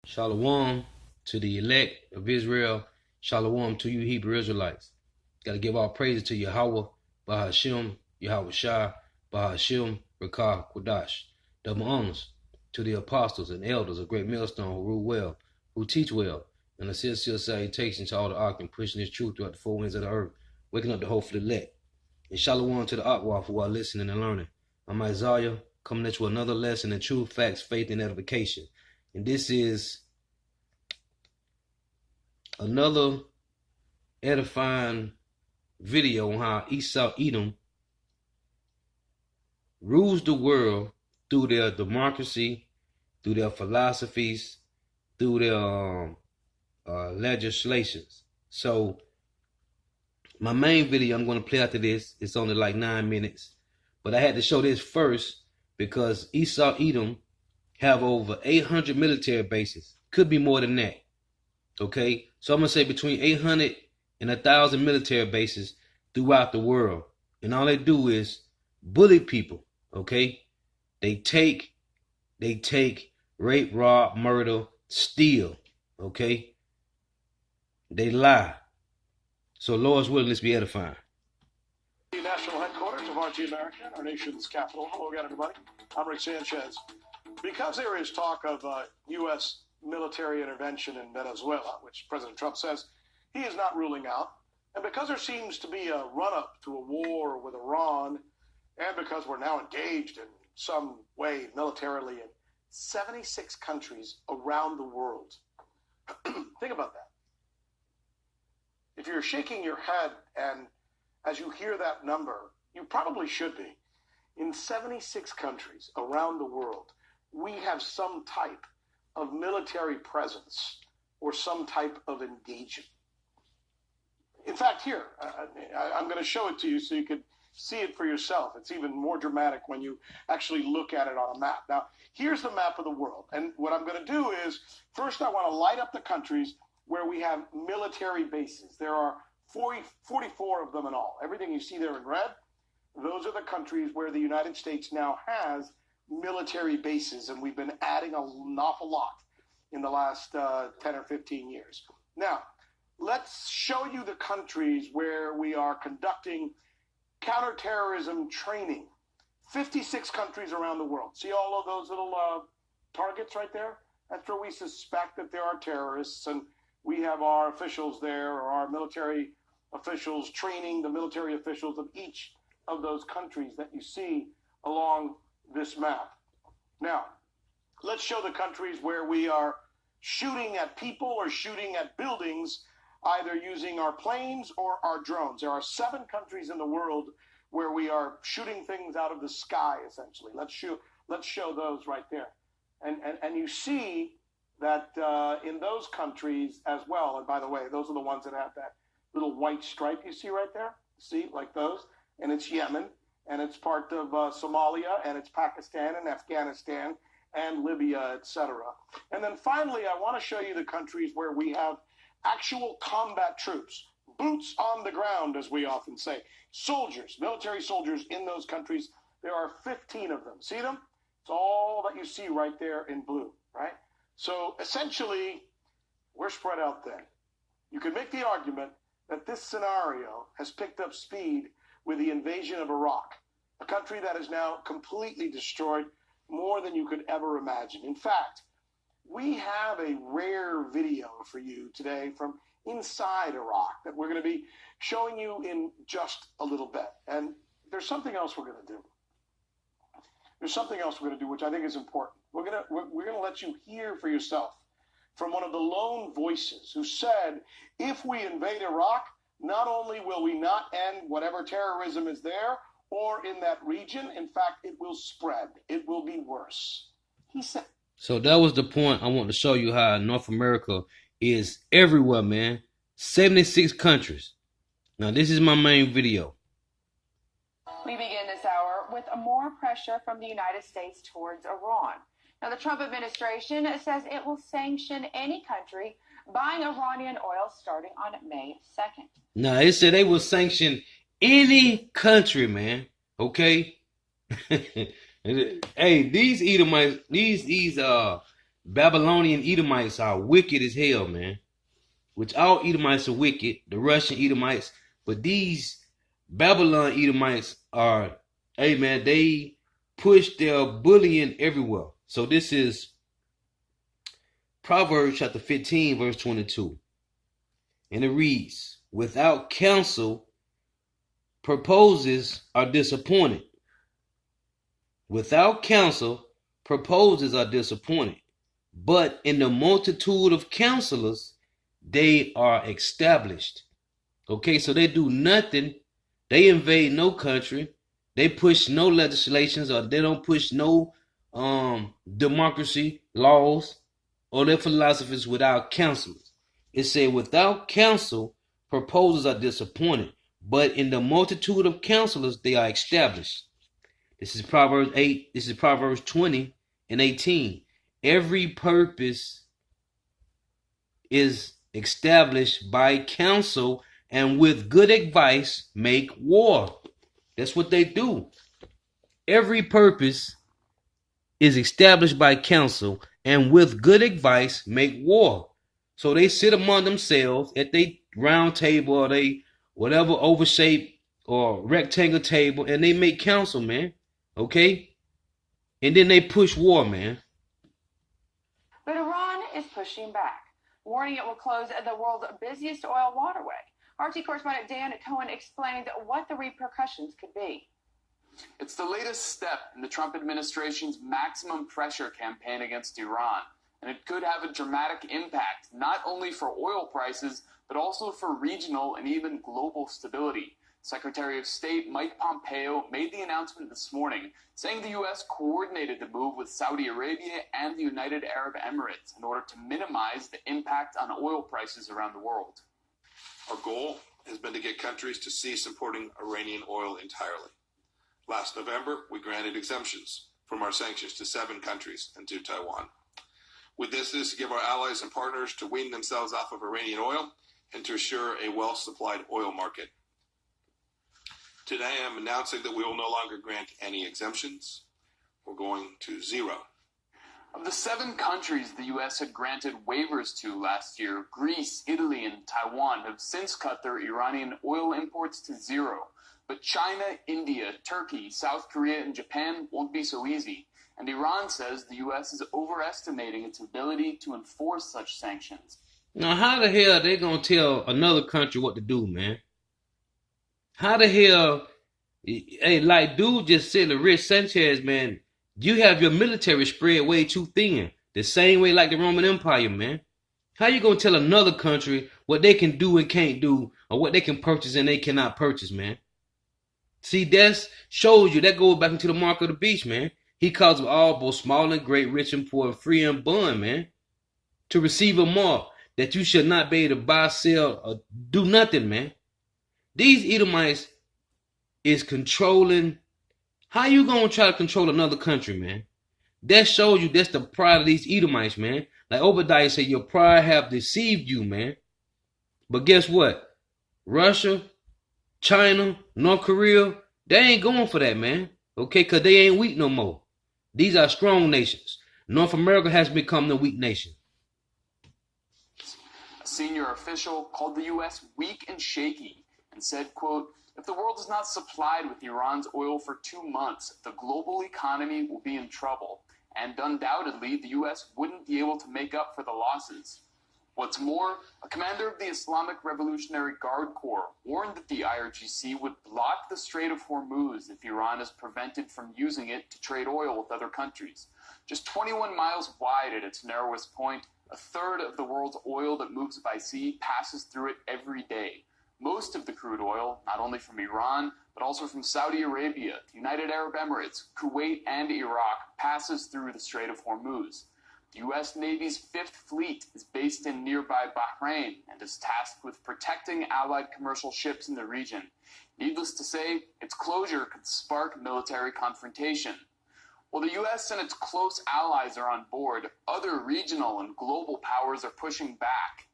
Shalom to the elect of Israel. Shalom to you Hebrew Israelites. Got to give all praises to Yahweh, Bahashim, Yahweh Shai, Bahashim, Rakah, Qudash. Double honors to the apostles and elders of Great Millstone who rule well, who teach well, and a sincere salutation to all the ark and pushing this truth throughout the four winds of the earth, waking up the hopeful elect. And shalom to the Akwaf who are listening and learning. I'm Isaiah, coming at you another lesson in truth, facts, faith, and edification. And this is another edifying video on how Edom rules the world through their democracy, through their philosophies, through their legislations. So my main video I'm going to play after this, it's only like 9 minutes, but I had to show this first because Edom have over 800 military bases. Could be more than that. Okay, so I'm going to say between 800 and 1,000 military bases throughout the world. And all they do is bully people, okay? They take, rape, rob, murder, steal, okay? They lie. So Lord's willing, let's be edifying. The national headquarters of RT America, our nation's capital. Hello again, everybody. I'm Rick Sanchez. Because there is talk of U.S. military intervention in Venezuela, which President Trump says he is not ruling out, and because there seems to be a run-up to a war with Iran, and because we're now engaged in some way militarily in 76 countries around the world. Think about that. If you're shaking your head and as you hear that number, you probably should be. In 76 countries around the world, we have some type of military presence or some type of engagement. In fact, here, I'm going to show it to you so you can see it for yourself. It's even more dramatic when you actually look at it on a map. Now, here's the map of the world. And what I'm going to do is, first I want to light up the countries where we have military bases. There are 44 of them in all. Everything you see there in red, those are the countries where the United States now has military bases, and we've been adding an awful lot in the last 10 or 15 years. Now, let's show you the countries where we are conducting counterterrorism training. 56 countries around the world. See all of those little targets right there? That's where we suspect that there are terrorists, and we have our officials there, or our military officials training the military officials of each of those countries that you see along this map. Now, let's show the countries where we are shooting at people or shooting at buildings, either using our planes or our drones. There are 7 countries in the world where we are shooting things out of the sky, essentially. Let's show those right there. And you see that in those countries as well, and by the way, those are the ones that have that little white stripe you see right there. See, like those? And it's Yemen, and it's part of Somalia, and it's Pakistan and Afghanistan and Libya, etc. And then finally, I want to show you the countries where we have actual combat troops, boots on the ground, as we often say, soldiers, military soldiers in those countries. There are 15 of them. See them? It's all that you see right there in blue, right? So essentially, we're spread out thin. You can make the argument that this scenario has picked up speed with the invasion of Iraq, a country that is now completely destroyed, more than you could ever imagine. In fact, we have a rare video for you today from inside Iraq that we're going to be showing you in just a little bit. And there's something else we're going to do. There's something else we're going to do, which I think is important. We're going to let you hear for yourself from one of the lone voices who said, if we invade Iraq, not only will we not end whatever terrorism is there or in that region, in fact, it will spread. It will be worse. He said. So that was the point I want to show you how North America is everywhere, man. 76 countries. Now, this is my main video. We begin this hour with more pressure from the United States towards Iran. Now, the Trump administration says it will sanction any country buying Iranian oil starting on May 2nd. Now, it said they will sanction any country, man. Okay? Hey, these Edomites, these Babylonian Edomites are wicked as hell, man. Which all Edomites are wicked, the Russian Edomites, but these Babylon Edomites are, hey man, they push their bullying everywhere. So this is Proverbs chapter 15, verse 22. And it reads, without counsel, proposes are disappointed. Without counsel, proposes are disappointed. But in the multitude of counselors, they are established. Okay, so they do nothing. They invade no country. They push no legislations, or they don't push no democracy laws or their philosophies without counselors. It said, without counsel, proposals are disappointed, but in the multitude of counselors, they are established. This is Proverbs 8. This is Proverbs 20 and 18. Every purpose is established by counsel, and with good advice make war. That's what they do. Every purpose is established by counsel, and with good advice make war. So they sit among themselves at their round table, or they whatever oval-shaped or rectangle table, and they make counsel, man. Okay? And then they push war, man. But Iran is pushing back, warning it will close the world's busiest oil waterway. RT correspondent Dan Cohen explained what the repercussions could be. It's the latest step in the Trump administration's maximum pressure campaign against Iran, and it could have a dramatic impact, not only for oil prices, but also for regional and even global stability. Secretary of State Mike Pompeo made the announcement this morning, saying the U.S. coordinated the move with Saudi Arabia and the United Arab Emirates in order to minimize the impact on oil prices around the world. Our goal has been to get countries to cease importing Iranian oil entirely. Last November, we granted exemptions from our sanctions to 7 countries and to Taiwan. With this is to give our allies and partners to wean themselves off of Iranian oil and to assure a well-supplied oil market. Today, I'm announcing that we will no longer grant any exemptions. We're going to 0. Of the 7 countries the U.S. had granted waivers to last year, Greece, Italy, and Taiwan have since cut their Iranian oil imports to 0. But China, India, Turkey, South Korea, and Japan won't be so easy. And Iran says the U.S. is overestimating its ability to enforce such sanctions. Now, how the hell are they going to tell another country what to do, man? How the hell, hey, like dude just said to Rich Sanchez, man, you have your military spread way too thin. The same way like the Roman Empire, man. How you going to tell another country what they can do and can't do, or what they can purchase and they cannot purchase, man? See, that shows you, that goes back into the mark of the beast, man. He calls them all, both small and great, rich and poor, free and bond, man. To receive a mark that you should not be able to buy, sell, or do nothing, man. These Edomites is controlling. How you going to try to control another country, man? That shows you that's the pride of these Edomites, man. Like Obadiah said, your pride have deceived you, man. But guess what? Russia, China, North Korea, they ain't going for that, man. Okay, because they ain't weak no more. These are strong nations. North America has become the weak nation. A senior official called the U.S. weak and shaky and said, quote, if the world is not supplied with Iran's oil for 2 months, the global economy will be in trouble. And undoubtedly, the U.S. wouldn't be able to make up for the losses. What's more, a commander of the Islamic Revolutionary Guard Corps warned that the IRGC would block the Strait of Hormuz if Iran is prevented from using it to trade oil with other countries. Just 21 miles wide at its narrowest point, a third of the world's oil that moves by sea passes through it every day. Most of the crude oil, not only from Iran, but also from Saudi Arabia, the United Arab Emirates, Kuwait, and Iraq, passes through the Strait of Hormuz. The U.S. Navy's 5th Fleet is based in nearby Bahrain and is tasked with protecting Allied commercial ships in the region. Needless to say, its closure could spark military confrontation. While the U.S. and its close allies are on board, other regional and global powers are pushing back.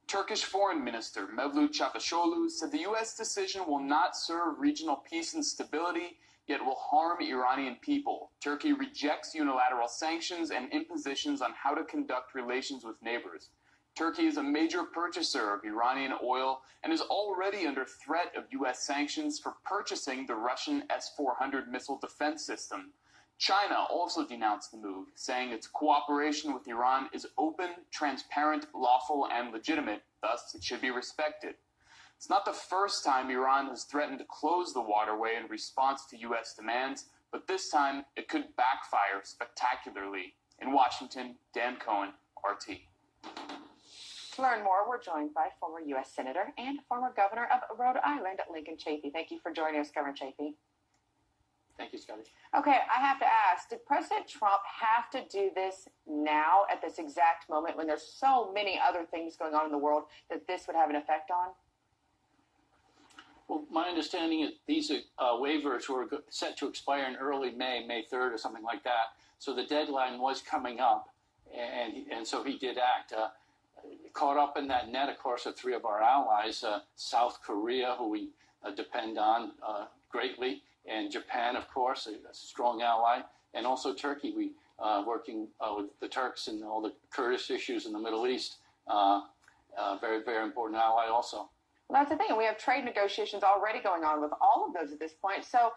Turkish Foreign Minister Mevlut Çavuşoğlu said the U.S. decision will not serve regional peace and stability, yet will harm Iranian people. Turkey rejects unilateral sanctions and impositions on how to conduct relations with neighbors. Turkey is a major purchaser of Iranian oil and is already under threat of U.S. sanctions for purchasing the Russian S-400 missile defense system. China also denounced the move, saying its cooperation with Iran is open, transparent, lawful, and legitimate, thus it should be respected. It's not the first time Iran has threatened to close the waterway in response to U.S. demands, but this time it could backfire spectacularly. In Washington, Dan Cohen, RT. To learn more, we're joined by former U.S. Senator and former Governor of Rhode Island, Lincoln Chafee. Thank you for joining us, Governor Chafee. Thank you, Scotty. Okay, I have to ask, did President Trump have to do this now at this exact moment when there's so many other things going on in the world that this would have an effect on? Well, my understanding is these waivers were set to expire in early May, May 3rd or something like that. So the deadline was coming up, and so he did act. Caught up in that net, of course, are three of our allies, South Korea, who we depend on greatly, and Japan, of course, a strong ally, and also Turkey. We working with the Turks and all the Kurdish issues in the Middle East. Very, very important ally also. Well, that's the thing. And we have trade negotiations already going on with all of those at this point. So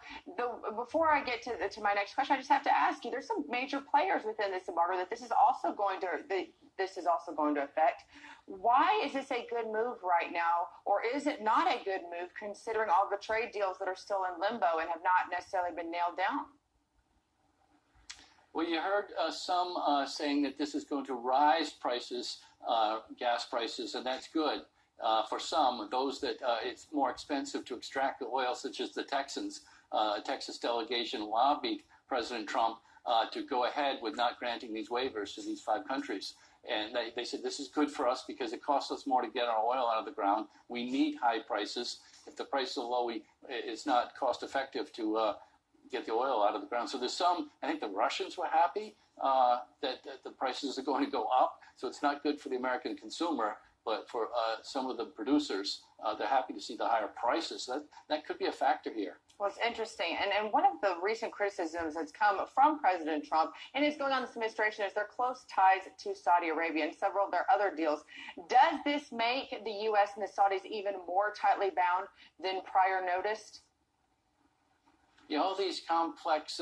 before I get to my next question, I just have to ask you, there's some major players within this embargo that this is also going to affect. Why is this a good move right now, or is it not a good move considering all the trade deals that are still in limbo and have not necessarily been nailed down? Well, you heard some saying that this is going to rise prices, gas prices, and that's good. For some, those that it's more expensive to extract the oil, such as the Texans. Texas delegation lobbied President Trump to go ahead with not granting these waivers to these 5 countries. And they said, this is good for us because it costs us more to get our oil out of the ground. We need high prices. If the price is low, it's not cost effective to get the oil out of the ground. So there's some, I think the Russians were happy that the prices are going to go up. So it's not good for the American consumer. But for some of the producers, they're happy to see the higher prices. That could be a factor here. Well, it's interesting. And one of the recent criticisms that's come from President Trump and is going on this administration is their close ties to Saudi Arabia and several of their other deals. Does this make the U.S. and the Saudis even more tightly bound than prior noticed? You know, all these complex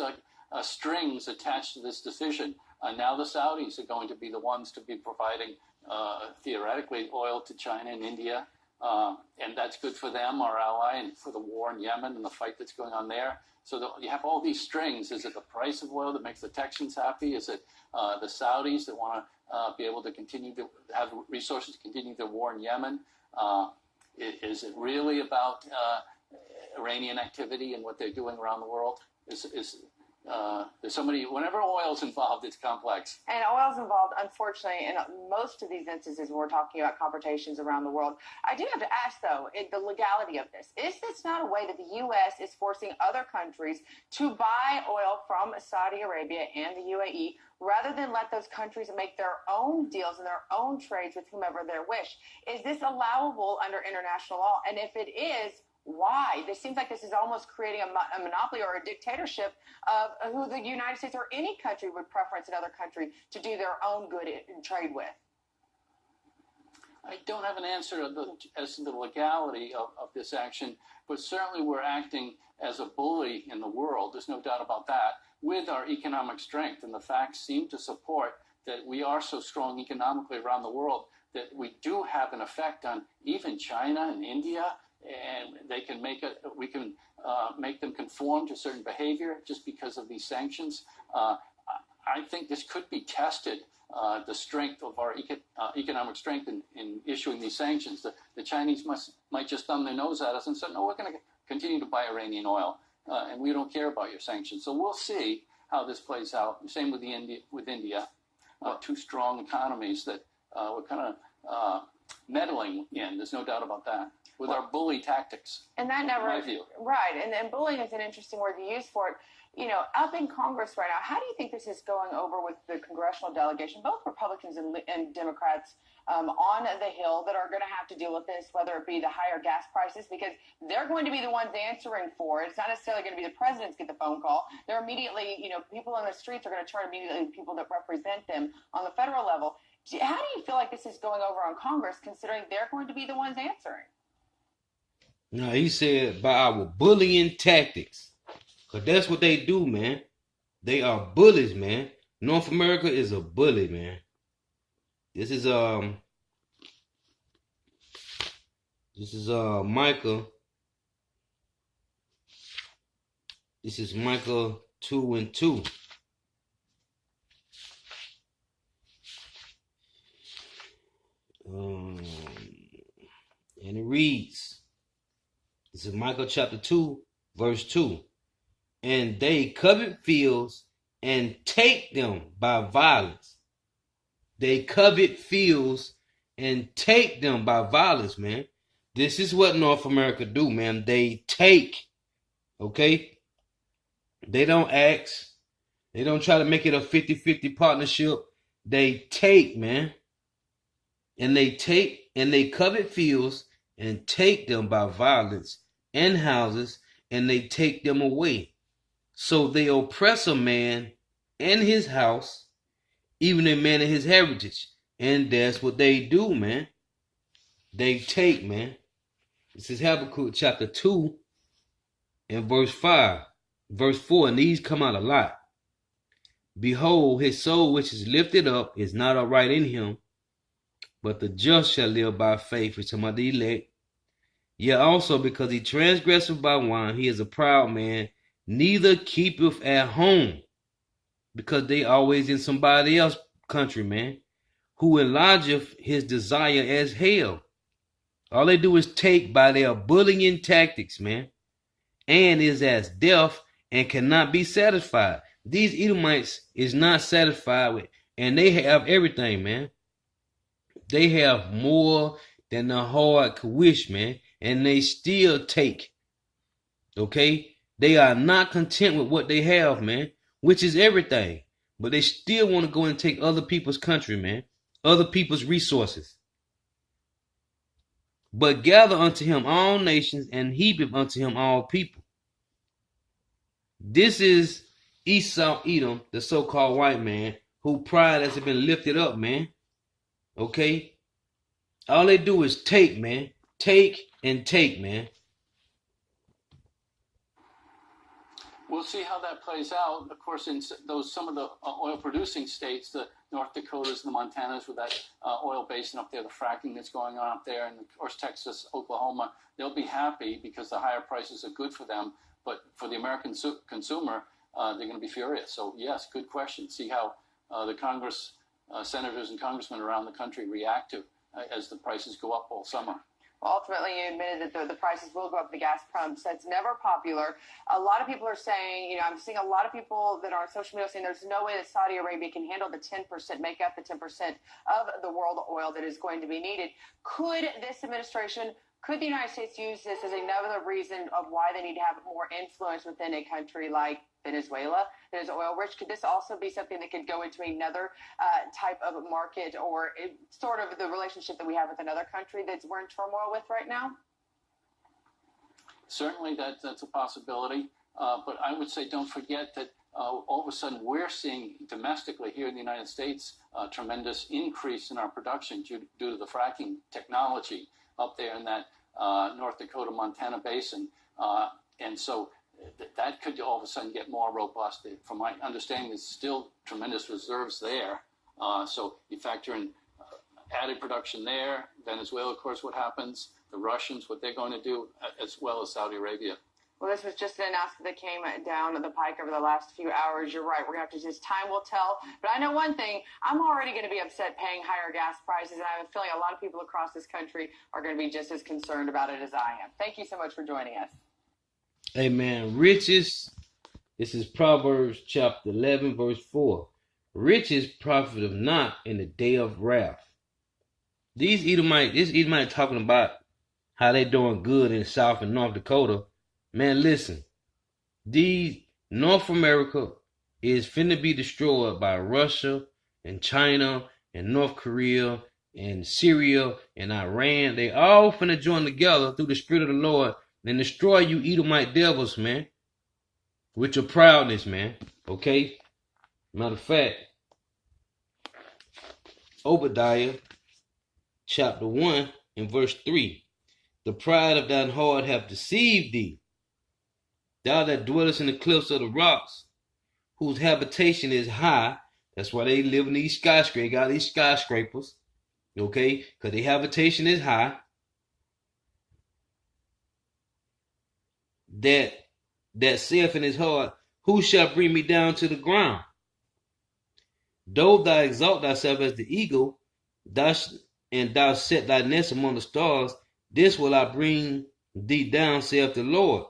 strings attached to this decision. Now the Saudis are going to be the ones to be providing theoretically oil to China and India, and that's good for them, our ally, and for the war in Yemen and the fight that's going on there. So you have all these strings. Is it the price of oil that makes the Texans happy? Is it the Saudis that want to be able to continue to have resources to continue their war in Yemen? Is it really about Iranian activity and what they're doing around the world? There's so many, whenever oil's involved, it's complex. And oil's involved, unfortunately, in most of these instances when we're talking about confrontations around the world. I do have to ask, though, the legality of this. Is this not a way that the U.S. is forcing other countries to buy oil from Saudi Arabia and the UAE rather than let those countries make their own deals and their own trades with whomever they wish? Is this allowable under international law? And if it is, why? This seems like this is almost creating a monopoly or a dictatorship of who the United States or any country would preference another country to do their own good and trade with. I don't have an answer as to the legality of this action, but certainly we're acting as a bully in the world. There's no doubt about that, with our economic strength. And the facts seem to support that we are so strong economically around the world that we do have an effect on even China and India. And we can make them conform to certain behavior just because of these sanctions. I think this could be tested, the strength of our economic strength in issuing these sanctions. The Chinese might just thumb their nose at us and say, no, we're going to continue to buy Iranian oil, and we don't care about your sanctions. So we'll see how this plays out. Same with India, 2 strong economies that we're kind of meddling in. There's no doubt about that. With our bully tactics, and that never, in my view. Right, and bullying is an interesting word to use for it. You know, up in Congress right now, how do you think this is going over with the congressional delegation, both Republicans and Democrats on the Hill that are going to have to deal with this, whether it be the higher gas prices, because they're going to be the ones answering for it. It's not necessarily going to be the presidents get the phone call. They're immediately, people on the streets are going to turn immediately to people that represent them on the federal level. How do you feel like this is going over on Congress, considering they're going to be the ones answering? No, he said by our bullying tactics. Because that's what they do, man. They are bullies, man. North America is a bully, man. This is Micah. This is Micah 2:2. And it reads, this is Micah chapter 2, verse 2. And they covet fields and take them by violence. They covet fields and take them by violence, man. This is what North America do, man. They take, okay? They don't ask. They don't try to make it a 50-50 partnership. They take, man. And they take and they covet fields and take them by violence and houses, and they take them away. So they oppress a man and his house, even a man and his heritage. And that's what they do, man. They take, man. This is Habakkuk chapter 2 and verse 5. Verse 4, and these come out a lot. Behold, his soul which is lifted up is not upright in him, but the just shall live by faith. Which are the elect. Yet also because he transgresseth by wine, he is a proud man, neither keepeth at home, because they always in somebody else's country, man, who enlargeth his desire as hell. All they do is take by their bullying tactics, man, and is as deaf and cannot be satisfied. These Edomites is not satisfied with, and they have everything, man. They have more than the heart could wish, man, and they still take. Okay? They are not content with what they have, man, which is everything. But they still want to go and take other people's country, man, other people's resources. But gather unto him all nations and heap unto him all people. This is Esau Edom, the so-called white man, who pride has been lifted up, man. Okay? All they do is take, man. Take and take, man. We'll see how that plays out. Of course, in some of the oil-producing states, the North Dakotas, the Montanas, with that oil basin up there, the fracking that's going on up there, and of course Texas, Oklahoma, they'll be happy because the higher prices are good for them. But for the American consumer, they're going to be furious. So yes, good question. See how the Congress, senators and congressmen around the country react to as the prices go up all summer. Well, ultimately, you admitted that the prices will go up at the gas pumps. That's never popular. A lot of people are saying, I'm seeing a lot of people that are on social media saying there's no way that Saudi Arabia can handle the 10%, make up the 10% of the world oil that is going to be needed. Could the United States use this as another reason of why they need to have more influence within a country like Venezuela that is oil rich? Could this also be something that could go into another type of market, or sort of the relationship that we have with another country that we're in turmoil with right now? Certainly that's a possibility. But I would say don't forget that all of a sudden we're seeing domestically here in the United States a tremendous increase in our production due to the fracking technology up there in that North Dakota, Montana basin. And so that could all of a sudden get more robust. From my understanding, there's still tremendous reserves there. So you factor in added production there. Venezuela, of course, what happens. The Russians, what they're going to do, as well as Saudi Arabia. Well, this was just an announcement that came down the pike over the last few hours. You're right. We're going to have to just time will tell. But I know one thing. I'm already going to be upset paying higher gas prices, and I have a feeling a lot of people across this country are going to be just as concerned about it as I am. Thank you so much for joining us. Amen. Riches. This is Proverbs chapter 11, verse 4. Riches profiteth not in the day of wrath. This Edomite talking about how they doing good in South and North Dakota. Man, listen, North America is finna be destroyed by Russia and China and North Korea and Syria and Iran, they all finna join together through the Spirit of the Lord and destroy you Edomite devils, man, with your proudness, man. Okay? Matter of fact, Obadiah chapter 1 and verse 3. The pride of thine heart hath deceived thee. Thou that dwellest in the cliffs of the rocks, whose habitation is high. That's why they live in these skyscrapers, got these skyscrapers. Okay? Because their habitation is high. That saith in his heart, who shall bring me down to the ground? Though thou exalt thyself as the eagle, thou set thy nest among the stars, this will I bring thee down, saith the Lord.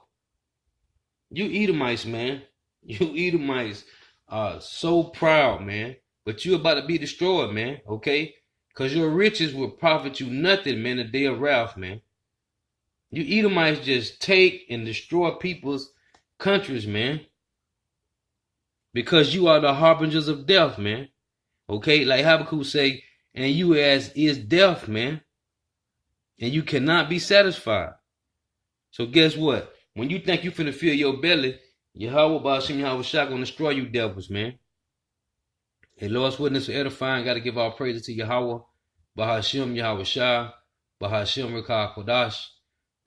You Edomites, man. You Edomites are so proud, man. But you about to be destroyed, man. Okay? Because your riches will profit you nothing, man, the day of wrath, man. You Edomites just take and destroy people's countries, man. Because you are the harbingers of death, man. Okay? Like Habakkuk say, and you as is death, man. And you cannot be satisfied. So guess what? When you think you finna fill your belly, Yahweh Ba'ashim Yahweh Shah gonna destroy you devils, man. And Lord's witness for edifying, gotta give all praises to Yahweh Ba'ashim Yahweh Shah, Ba'ashim Rekah Kodash.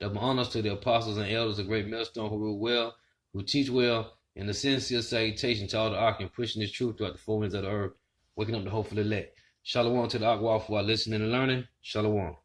Double honors to the apostles and elders of great millstone who rule well, who teach well, and the sincere salutation to all the ark and pushing this truth throughout the four winds of the earth, waking up the hopeful elect. Shalom to the Akwal for our listening and learning. Shalom.